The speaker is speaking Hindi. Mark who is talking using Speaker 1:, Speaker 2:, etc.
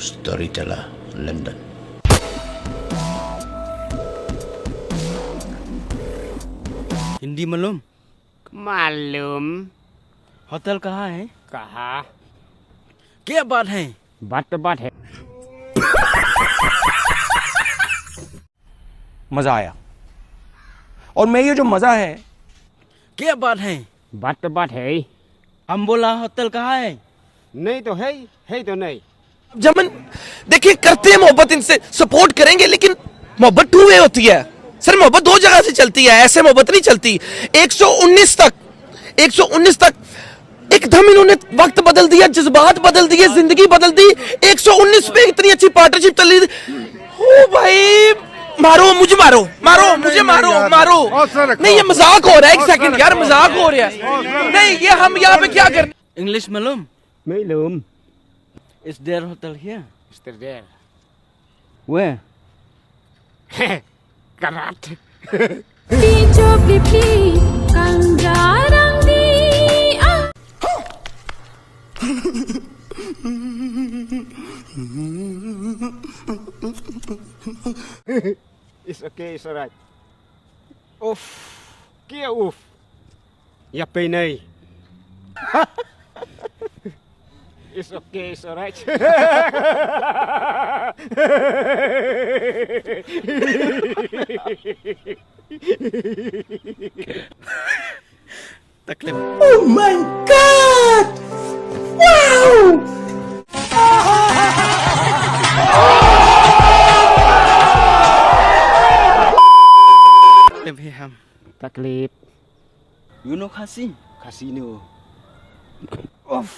Speaker 1: Storyteller London.
Speaker 2: हिंदी मालूम?
Speaker 3: मालूम।
Speaker 2: होटल कहाँ है?
Speaker 3: कहा?
Speaker 2: क्या बात है?
Speaker 3: बात तो बात है।
Speaker 4: मजा आया। और मैं ये जो मजा है,
Speaker 2: क्या बात है?
Speaker 3: बात तो बात है।
Speaker 2: हम बोला होटल कहाँ है?
Speaker 3: नहीं तो है तो नहीं।
Speaker 4: जमन देखिए करते हैं मोहब्बत, इनसे सपोर्ट करेंगे, लेकिन मोहब्बत टू वे होती है सर। मोहब्बत दो जगह से चलती है, ऐसे मोहब्बत नहीं चलती। 119 तक एकदम इन्होंने वक्त बदल दिया, जज्बात बदल दिए, जिंदगी बदल दी। 119 पे इतनी अच्छी पार्टनरशिप चल रही थी। ओ भाई, मारो मुझे, मारो मुझे, मारो। नहीं, ये मजाक हो रहा है। एक सेकंड यार, मजाक हो रहा है। नहीं, ये हम यहाँ पे क्या कर।
Speaker 2: इंग्लिश मालूम?
Speaker 3: मालूम।
Speaker 2: Is there hotel here?
Speaker 3: Mr. There.
Speaker 2: Where?
Speaker 3: Karat. It's okay, it's alright. Uff. Kia uff. Ya penai. It's okay, it's alright.
Speaker 2: तकलीफ।
Speaker 4: Oh my God! Wow!
Speaker 2: तकलीफ है हम।
Speaker 3: Taklip.
Speaker 2: You know Khasi?
Speaker 3: Casino.
Speaker 2: Off.